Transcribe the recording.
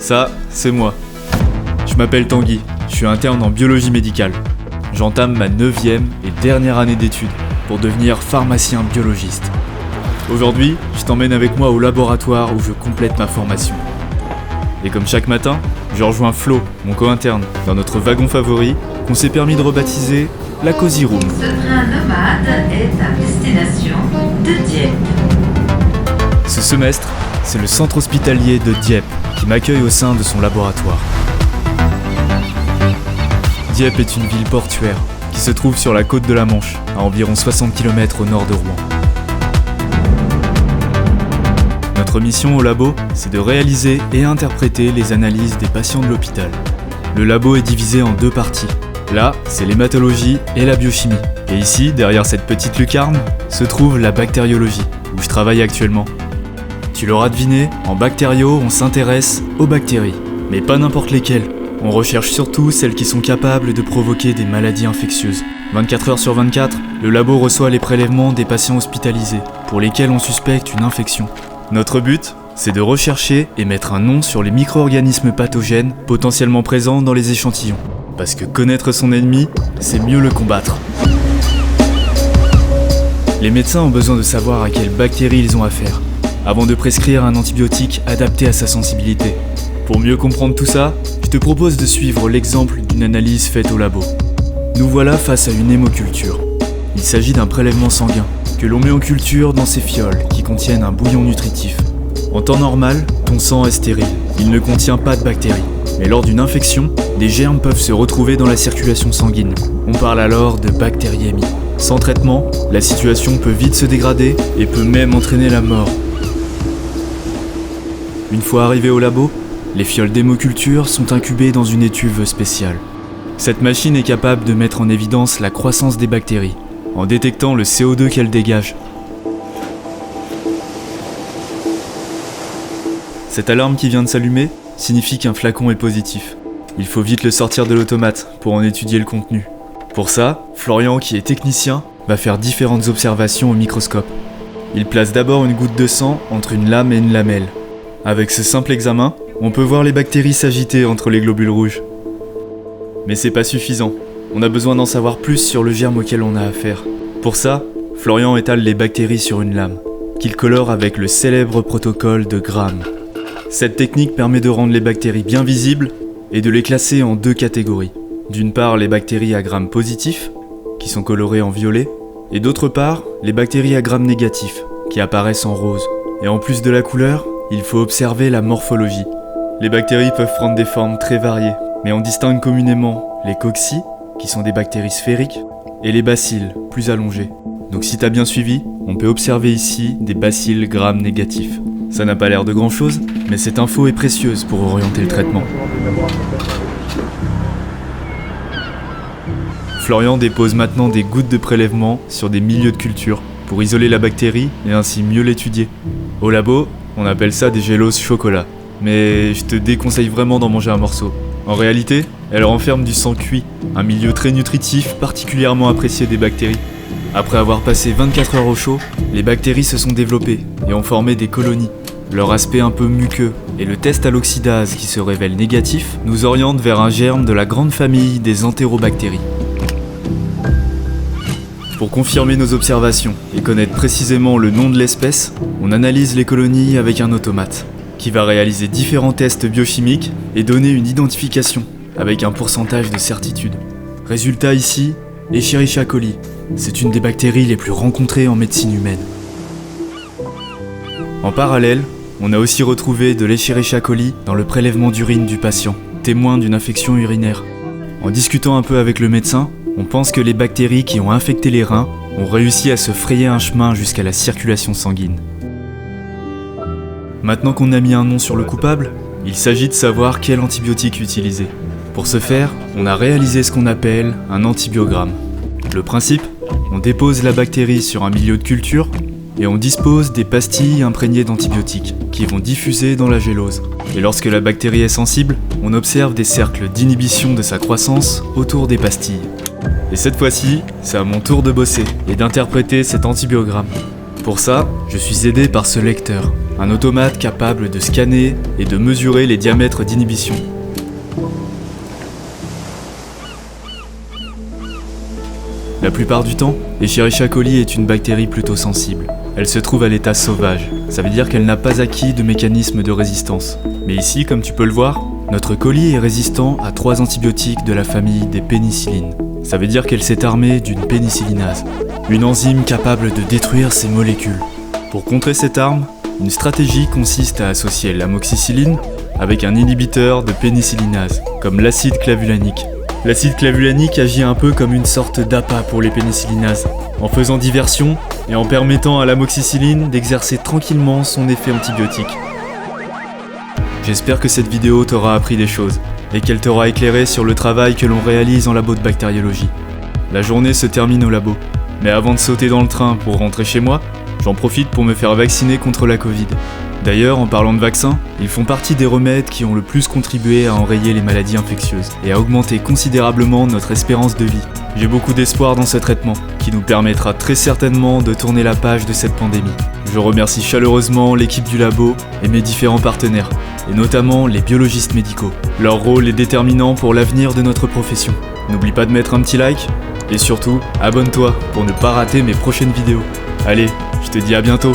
Ça, c'est moi. Je m'appelle Tanguy, je suis interne en biologie médicale. J'entame ma 9e et dernière année d'études pour devenir pharmacien biologiste. Aujourd'hui, je t'emmène avec moi au laboratoire où je complète ma formation. Et comme chaque matin, je rejoins Flo, mon co-interne, dans notre wagon favori qu'on s'est permis de rebaptiser la Cozy Room. Ce train nomade est à destination de Dieppe. Ce semestre, c'est le centre hospitalier de Dieppe qui m'accueille au sein de son laboratoire. Dieppe est une ville portuaire qui se trouve sur la côte de la Manche, à environ 60 km au nord de Rouen. Notre mission au labo, c'est de réaliser et interpréter les analyses des patients de l'hôpital. Le labo est divisé en deux parties. Là, c'est l'hématologie et la biochimie. Et ici, derrière cette petite lucarne, se trouve la bactériologie, où je travaille actuellement. Tu l'auras deviné, en bactériaux, on s'intéresse aux bactéries. Mais pas n'importe lesquelles. On recherche surtout celles qui sont capables de provoquer des maladies infectieuses. 24 heures sur 24, le labo reçoit les prélèvements des patients hospitalisés, pour lesquels on suspecte une infection. Notre but, c'est de rechercher et mettre un nom sur les micro-organismes pathogènes potentiellement présents dans les échantillons. Parce que connaître son ennemi, c'est mieux le combattre. Les médecins ont besoin de savoir à quelles bactéries ils ont affaire, avant de prescrire un antibiotique adapté à sa sensibilité. Pour mieux comprendre tout ça, je te propose de suivre l'exemple d'une analyse faite au labo. Nous voilà face à une hémoculture. Il s'agit d'un prélèvement sanguin que l'on met en culture dans ces fioles qui contiennent un bouillon nutritif. En temps normal, ton sang est stérile, il ne contient pas de bactéries. Mais lors d'une infection, des germes peuvent se retrouver dans la circulation sanguine. On parle alors de bactériémie. Sans traitement, la situation peut vite se dégrader et peut même entraîner la mort. Une fois arrivés au labo, les fioles d'hémoculture sont incubées dans une étuve spéciale. Cette machine est capable de mettre en évidence la croissance des bactéries, en détectant le CO2 qu'elles dégagent. Cette alarme qui vient de s'allumer signifie qu'un flacon est positif. Il faut vite le sortir de l'automate pour en étudier le contenu. Pour ça, Florian, qui est technicien, va faire différentes observations au microscope. Il place d'abord une goutte de sang entre une lame et une lamelle. Avec ce simple examen, on peut voir les bactéries s'agiter entre les globules rouges. Mais c'est pas suffisant. On a besoin d'en savoir plus sur le germe auquel on a affaire. Pour ça, Florian étale les bactéries sur une lame, qu'il colore avec le célèbre protocole de Gram. Cette technique permet de rendre les bactéries bien visibles et de les classer en deux catégories. D'une part, les bactéries à Gram positif, qui sont colorées en violet, et d'autre part, les bactéries à Gram négatif, qui apparaissent en rose. Et en plus de la couleur, il faut observer la morphologie. Les bactéries peuvent prendre des formes très variées, mais on distingue communément les cocci, qui sont des bactéries sphériques, et les bacilles, plus allongées. Donc si t'as bien suivi, on peut observer ici des bacilles Gram négatifs. Ça n'a pas l'air de grand chose, mais cette info est précieuse pour orienter le traitement. Florian dépose maintenant des gouttes de prélèvement sur des milieux de culture pour isoler la bactérie et ainsi mieux l'étudier. Au labo, on appelle ça des gélos chocolat, mais je te déconseille vraiment d'en manger un morceau. En réalité, elle renferme du sang cuit, un milieu très nutritif particulièrement apprécié des bactéries. Après avoir passé 24 heures au chaud, les bactéries se sont développées et ont formé des colonies. Leur aspect un peu muqueux et le test à l'oxydase qui se révèle négatif nous oriente vers un germe de la grande famille des entérobactéries. Pour confirmer nos observations et connaître précisément le nom de l'espèce, on analyse les colonies avec un automate, qui va réaliser différents tests biochimiques et donner une identification avec un pourcentage de certitude. Résultat ici, Escherichia coli. C'est une des bactéries les plus rencontrées en médecine humaine. En parallèle, on a aussi retrouvé de l'Escherichia coli dans le prélèvement d'urine du patient, témoin d'une infection urinaire. En discutant un peu avec le médecin, on pense que les bactéries qui ont infecté les reins ont réussi à se frayer un chemin jusqu'à la circulation sanguine. Maintenant qu'on a mis un nom sur le coupable, il s'agit de savoir quel antibiotique utiliser. Pour ce faire, on a réalisé ce qu'on appelle un antibiogramme. Le principe, on dépose la bactérie sur un milieu de culture et on dispose des pastilles imprégnées d'antibiotiques qui vont diffuser dans la gélose. Et lorsque la bactérie est sensible, on observe des cercles d'inhibition de sa croissance autour des pastilles. Et cette fois-ci, c'est à mon tour de bosser et d'interpréter cet antibiogramme. Pour ça, je suis aidé par ce lecteur, un automate capable de scanner et de mesurer les diamètres d'inhibition. La plupart du temps, Escherichia coli est une bactérie plutôt sensible. Elle se trouve à l'état sauvage, ça veut dire qu'elle n'a pas acquis de mécanisme de résistance. Mais ici, comme tu peux le voir, notre colis est résistant à 3 antibiotiques de la famille des pénicillines. Ça veut dire qu'elle s'est armée d'une pénicillinase, une enzyme capable de détruire ces molécules. Pour contrer cette arme, une stratégie consiste à associer l'amoxicilline avec un inhibiteur de pénicillinase, comme l'acide clavulanique. L'acide clavulanique agit un peu comme une sorte d'appât pour les pénicillinases, en faisant diversion et en permettant à l'amoxicilline d'exercer tranquillement son effet antibiotique. J'espère que cette vidéo t'aura appris des choses et qu'elle t'aura éclairé sur le travail que l'on réalise en labo de bactériologie. La journée se termine au labo, mais avant de sauter dans le train pour rentrer chez moi, j'en profite pour me faire vacciner contre la Covid. D'ailleurs, en parlant de vaccins, ils font partie des remèdes qui ont le plus contribué à enrayer les maladies infectieuses et à augmenter considérablement notre espérance de vie. J'ai beaucoup d'espoir dans ce traitement, qui nous permettra très certainement de tourner la page de cette pandémie. Je remercie chaleureusement l'équipe du labo et mes différents partenaires, et notamment les biologistes médicaux. Leur rôle est déterminant pour l'avenir de notre profession. N'oublie pas de mettre un petit like, et surtout, abonne-toi pour ne pas rater mes prochaines vidéos. Allez, je te dis à bientôt.